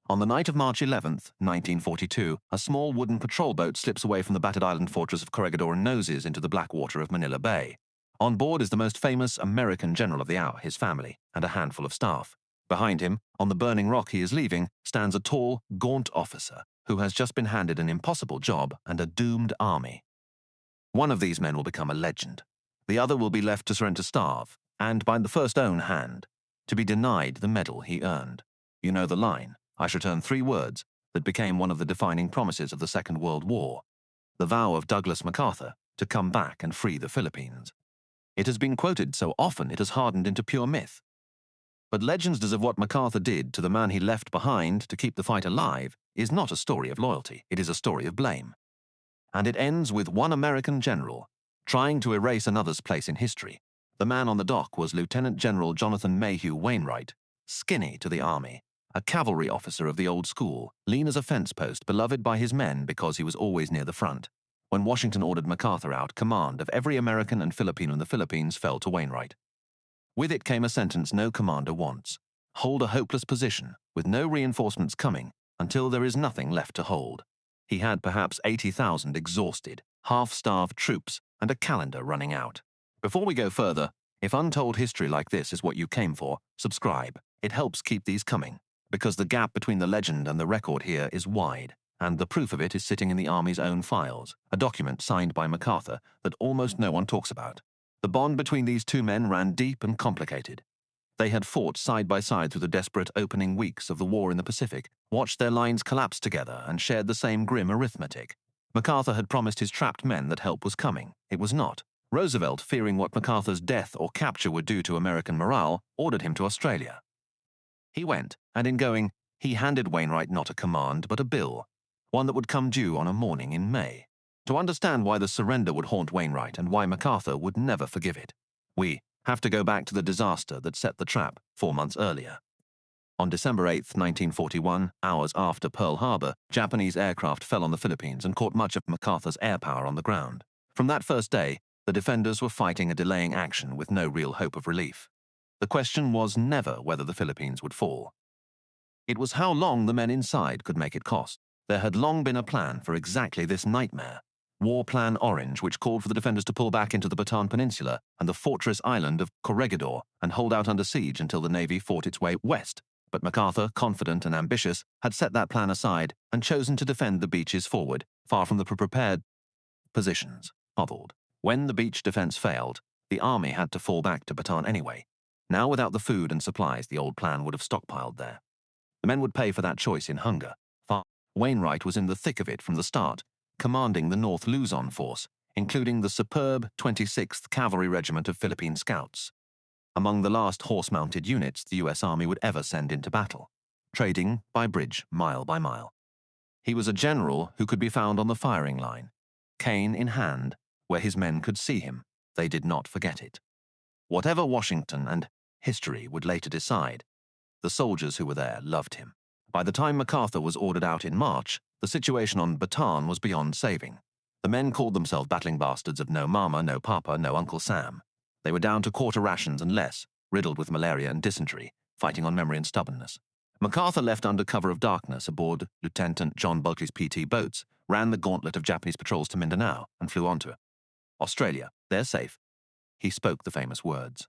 On the night of March 11th, 1942, a small wooden patrol boat slips away from the battered island fortress of Corregidor and noses into the black water of Manila Bay. On board is the most famous American general of the hour, his family, and a handful of staff. Behind him, on the burning rock he is leaving, stands a tall, gaunt officer who has just been handed an impossible job and a doomed army. One of these men will become a legend. The other will be left to surrender to starve, and by the first own hand, to be denied the medal he earned. You know the line, I shall return 3 words, that became one of the defining promises of the Second World War, the vow of Douglas MacArthur to come back and free the Philippines. It has been quoted so often it has hardened into pure myth. But legends of what MacArthur did to the man he left behind to keep the fight alive is not a story of loyalty, it is a story of blame. And it ends with one American general trying to erase another's place in history. The man on the dock was Lieutenant General Jonathan Wainwright, skinny to the army, a cavalry officer of the old school, lean as a fence post, beloved by his men because he was always near the front. When Washington ordered MacArthur out, command of every American and Filipino in the Philippines fell to Wainwright. With it came a sentence no commander wants: hold a hopeless position, with no reinforcements coming, until there is nothing left to hold. He had perhaps 80,000 exhausted, half-starved troops, and a calendar running out. Before we go further, if untold history like this is what you came for, subscribe. It helps keep these coming, because the gap between the legend and the record here is wide, and the proof of it is sitting in the Army's own files, a document signed by MacArthur that almost no one talks about. The bond between these two men ran deep and complicated. They had fought side by side through the desperate opening weeks of the war in the Pacific, watched their lines collapse together, and shared the same grim arithmetic. MacArthur had promised his trapped men that help was coming. It was not. Roosevelt, fearing what MacArthur's death or capture would do to American morale, ordered him to Australia. He went, and in going, he handed Wainwright not a command but a bill, one that would come due on a morning in May. To understand why the surrender would haunt Wainwright and why MacArthur would never forgive it, we have to go back to the disaster that set the trap 4 months earlier. On December 8, 1941, hours after Pearl Harbor, Japanese aircraft fell on the Philippines and caught much of MacArthur's air power on the ground. From that first day, the defenders were fighting a delaying action with no real hope of relief. The question was never whether the Philippines would fall. It was how long the men inside could make it cost. There had long been a plan for exactly this nightmare. War Plan Orange, which called for the defenders to pull back into the Bataan Peninsula and the fortress island of Corregidor and hold out under siege until the Navy fought its way west. But MacArthur, confident and ambitious, had set that plan aside and chosen to defend the beaches forward, far from the prepared positions. Modeled. When the beach defense failed, the army had to fall back to Bataan anyway. Now, without the food and supplies the old plan would have stockpiled there. The men would pay for that choice in hunger. Wainwright was in the thick of it from the start, commanding the North Luzon Force, including the superb 26th Cavalry Regiment of Philippine Scouts, among the last horse-mounted units the U.S. Army would ever send into battle, trading by bridge, mile by mile. He was a general who could be found on the firing line, cane in hand, where his men could see him. They did not forget it. Whatever Washington and history would later decide, the soldiers who were there loved him. By the time MacArthur was ordered out in March, the situation on Bataan was beyond saving. The men called themselves battling bastards of no mama, no papa, no Uncle Sam. They were down to quarter rations and less, riddled with malaria and dysentery, fighting on memory and stubbornness. MacArthur, left under cover of darkness aboard Lieutenant John Bulkeley's PT boats, ran the gauntlet of Japanese patrols to Mindanao and flew on to Australia. They're safe. He spoke the famous words.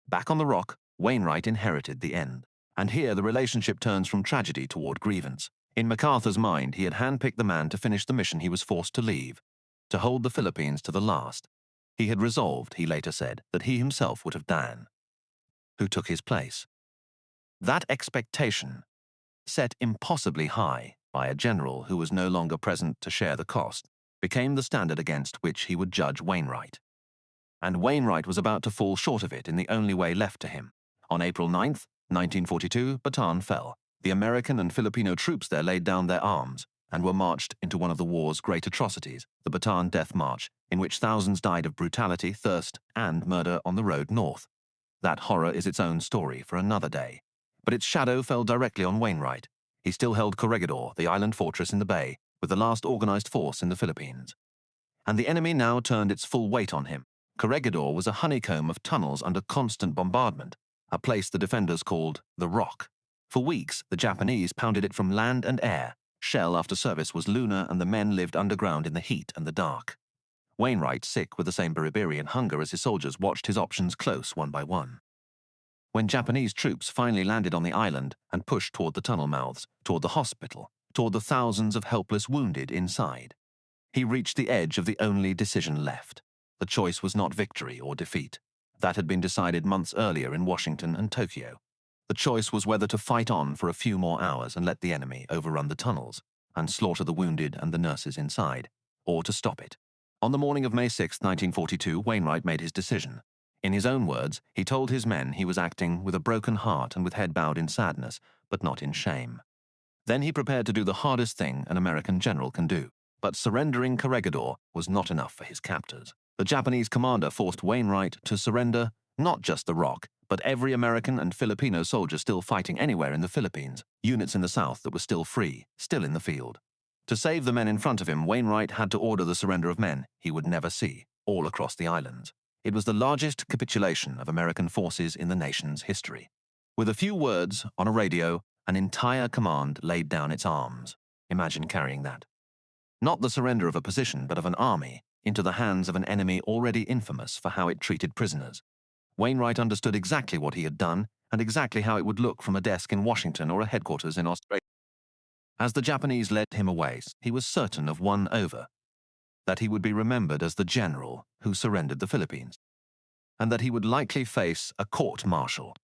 Back on the rock, Wainwright inherited the end. And here the relationship turns from tragedy toward grievance. In MacArthur's mind, he had handpicked the man to finish the mission he was forced to leave, to hold the Philippines to the last. He had resolved, he later said, that he himself would have died. Who took his place? That expectation, set impossibly high by a general who was no longer present to share the cost, became the standard against which he would judge Wainwright. And Wainwright was about to fall short of it in the only way left to him. On April 9th, 1942, Bataan fell. The American and Filipino troops there laid down their arms and were marched into one of the war's great atrocities, the Bataan Death March, in which thousands died of brutality, thirst, and murder on the road north. That horror is its own story for another day. But its shadow fell directly on Wainwright. He still held Corregidor, the island fortress in the bay, with the last organized force in the Philippines. And the enemy now turned its full weight on him. Corregidor was a honeycomb of tunnels under constant bombardment, a place the defenders called the Rock. For weeks, the Japanese pounded it from land and air. Shell after service was lunar, and the men lived underground in the heat and the dark. Wainwright, sick with the same Beriberian hunger as his soldiers, watched his options close one by one. When Japanese troops finally landed on the island and pushed toward the tunnel mouths, toward the hospital, toward the thousands of helpless wounded inside, he reached the edge of the only decision left. The choice was not victory or defeat. That had been decided months earlier in Washington and Tokyo. The choice was whether to fight on for a few more hours and let the enemy overrun the tunnels and slaughter the wounded and the nurses inside, or to stop it. On the morning of May 6, 1942, Wainwright made his decision. In his own words, he told his men he was acting with a broken heart and with head bowed in sadness, but not in shame. Then he prepared to do the hardest thing an American general can do. But surrendering Corregidor was not enough for his captors. The Japanese commander forced Wainwright to surrender not just the Rock, but every American and Filipino soldier still fighting anywhere in the Philippines, units in the south that were still free, still in the field. To save the men in front of him, Wainwright had to order the surrender of men he would never see, all across the islands. It was the largest capitulation of American forces in the nation's history. With a few words on a radio, an entire command laid down its arms. Imagine carrying that. Not the surrender of a position, but of an army, into the hands of an enemy already infamous for how it treated prisoners. Wainwright understood exactly what he had done and exactly how it would look from a desk in Washington or a headquarters in Australia. As the Japanese led him away, he was certain of one over, that he would be remembered as the general who surrendered the Philippines, and that he would likely face a court-martial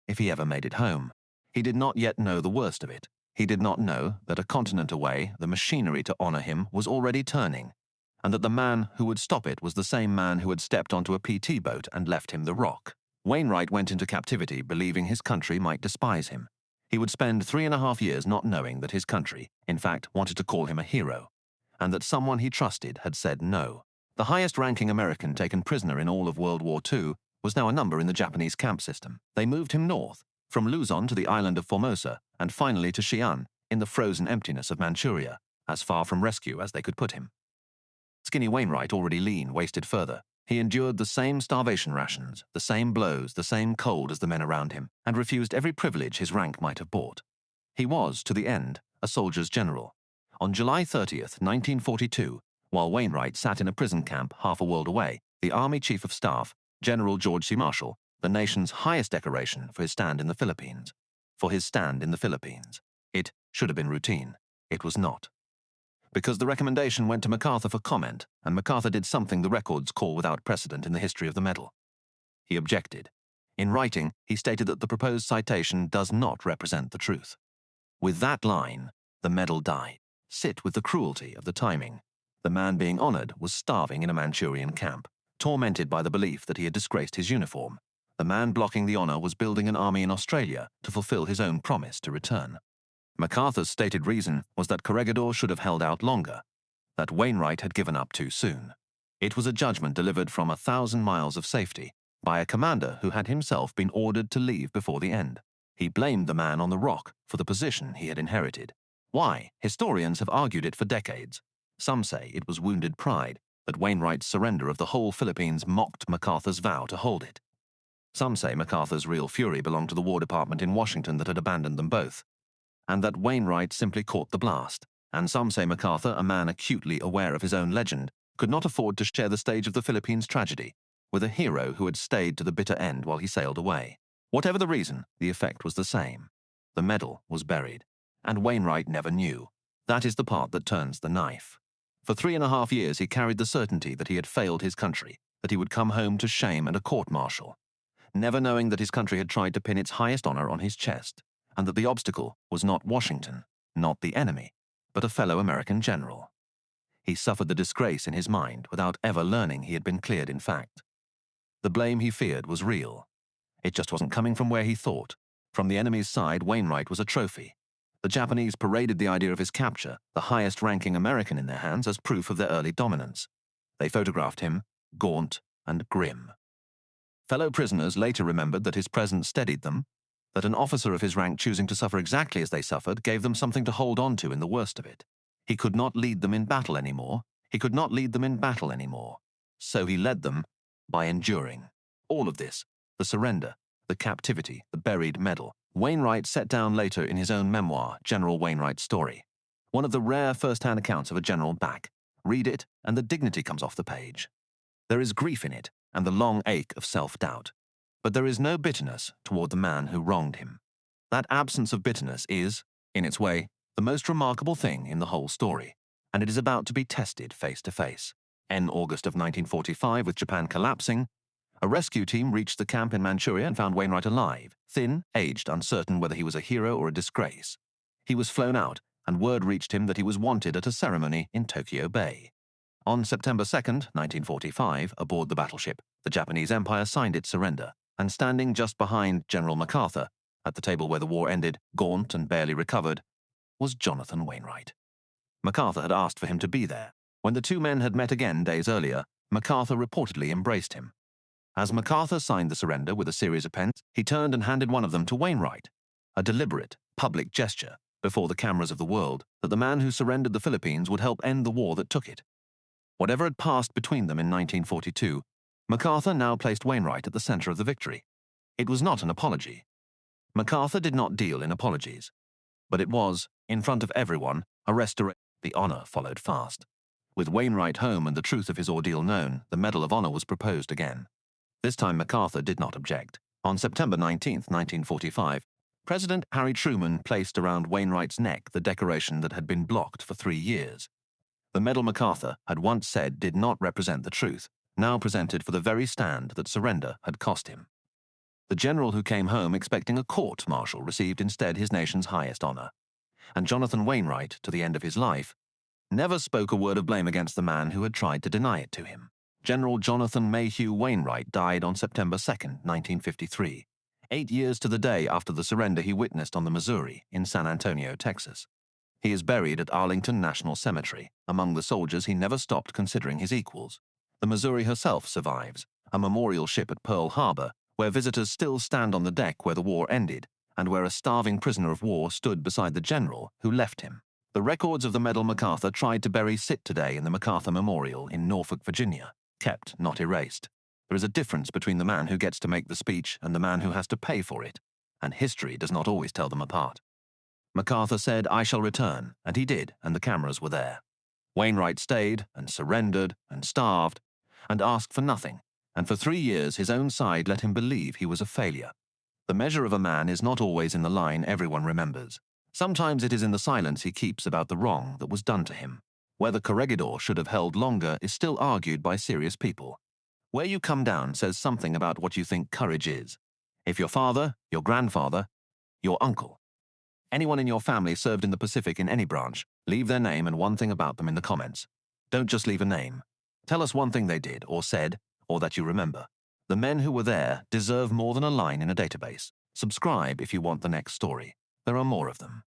if he ever made it home. He did not yet know the worst of it. He did not know that a continent away, the machinery to honor him was already turning, and that the man who would stop it was the same man who had stepped onto a PT boat and left him the Rock. Wainwright went into captivity believing his country might despise him. He would spend 3.5 years not knowing that his country, in fact, wanted to call him a hero, and that someone he trusted had said no. The highest-ranking American taken prisoner in all of World War II was now a number in the Japanese camp system. They moved him north, from Luzon to the island of Formosa, and finally to Xi'an, in the frozen emptiness of Manchuria, as far from rescue as they could put him. Skinny Wainwright, already lean, wasted further. He endured the same starvation rations, the same blows, the same cold as the men around him, and refused every privilege his rank might have bought. He was, to the end, a soldier's general. On July 30th, 1942, while Wainwright sat in a prison camp half a world away, the Army Chief of Staff, General George C. Marshall, the nation's highest decoration for his stand in the Philippines. It should have been routine. It was not. Because the recommendation went to MacArthur for comment, and MacArthur did something the records call without precedent in the history of the medal. He objected. In writing, he stated that the proposed citation does not represent the truth. With that line, the medal died. Sit with the cruelty of the timing. The man being honored was starving in a Manchurian camp, tormented by the belief that he had disgraced his uniform. The man blocking the honor was building an army in Australia to fulfill his own promise to return. MacArthur's stated reason was that Corregidor should have held out longer, that Wainwright had given up too soon. It was a judgment delivered from 1,000 miles of safety by a commander who had himself been ordered to leave before the end. He blamed the man on the Rock for the position he had inherited. Why? Historians have argued it for decades. Some say it was wounded pride, that Wainwright's surrender of the whole Philippines mocked MacArthur's vow to hold it. Some say MacArthur's real fury belonged to the War Department in Washington that had abandoned them both, and that Wainwright simply caught the blast. And some say MacArthur, a man acutely aware of his own legend, could not afford to share the stage of the Philippines tragedy with a hero who had stayed to the bitter end while he sailed away. Whatever the reason, the effect was the same. The medal was buried, and Wainwright never knew. That is the part that turns the knife. For 3.5 years he carried the certainty that he had failed his country, that he would come home to shame and a court-martial, never knowing that his country had tried to pin its highest honor on his chest, and that the obstacle was not Washington, not the enemy, but a fellow American general. He suffered the disgrace in his mind without ever learning he had been cleared in fact. The blame he feared was real. It just wasn't coming from where he thought. From the enemy's side, Wainwright was a trophy. The Japanese paraded the idea of his capture, the highest-ranking American in their hands, as proof of their early dominance. They photographed him, gaunt and grim. Fellow prisoners later remembered that his presence steadied them, that an officer of his rank choosing to suffer exactly as they suffered gave them something to hold on to in the worst of it. He could not lead them in battle anymore. So he led them by enduring. All of this, the surrender, the captivity, the buried medal, Wainwright set down later in his own memoir, General Wainwright's Story, one of the rare first-hand accounts of a general back. Read it, and the dignity comes off the page. There is grief in it, and the long ache of self-doubt. But there is no bitterness toward the man who wronged him. That absence of bitterness is, in its way, the most remarkable thing in the whole story, and it is about to be tested face to face. In August of 1945, with Japan collapsing, a rescue team reached the camp in Manchuria and found Wainwright alive, thin, aged, uncertain whether he was a hero or a disgrace. He was flown out, and word reached him that he was wanted at a ceremony in Tokyo Bay. On September 2nd, 1945, aboard the battleship, the Japanese Empire signed its surrender, and standing just behind General MacArthur, at the table where the war ended, gaunt and barely recovered, was Jonathan Wainwright. MacArthur had asked for him to be there. When the two men had met again days earlier, MacArthur reportedly embraced him. As MacArthur signed the surrender with a series of pens, he turned and handed one of them to Wainwright, a deliberate, public gesture, before the cameras of the world, that the man who surrendered the Philippines would help end the war that took it. Whatever had passed between them in 1942, MacArthur now placed Wainwright at the center of the victory. It was not an apology. MacArthur did not deal in apologies, but it was, in front of everyone, a restoration. The honor followed fast. With Wainwright home and the truth of his ordeal known, the Medal of Honor was proposed again. This time MacArthur did not object. On September 19, 1945, President Harry Truman placed around Wainwright's neck the decoration that had been blocked for 3 years. The medal MacArthur had once said did not represent the truth, now presented for the very stand that surrender had cost him. The general who came home expecting a court-martial received instead his nation's highest honor. And Jonathan Wainwright, to the end of his life, never spoke a word of blame against the man who had tried to deny it to him. General Jonathan Mayhew Wainwright died on September 2, 1953, 8 years to the day after the surrender he witnessed on the Missouri in San Antonio, Texas. He is buried at Arlington National Cemetery, among the soldiers he never stopped considering his equals. The Missouri herself survives, a memorial ship at Pearl Harbor, where visitors still stand on the deck where the war ended, and where a starving prisoner of war stood beside the general who left him. The records of the medal MacArthur tried to bury sit today in the MacArthur Memorial in Norfolk, Virginia, kept, not erased. There is a difference between the man who gets to make the speech and the man who has to pay for it, and history does not always tell them apart. MacArthur said, "I shall return," and he did, and the cameras were there. Wainwright stayed and surrendered and starved and asked for nothing, and for 3 years his own side let him believe he was a failure. The measure of a man is not always in the line everyone remembers. Sometimes it is in the silence he keeps about the wrong that was done to him. Whether Corregidor should have held longer is still argued by serious people. Where you come down says something about what you think courage is. If your father, your grandfather, your uncle, anyone in your family served in the Pacific in any branch, leave their name and one thing about them in the comments. Don't just leave a name. Tell us one thing they did or said, or that you remember. The men who were there deserve more than a line in a database. Subscribe if you want the next story. There are more of them.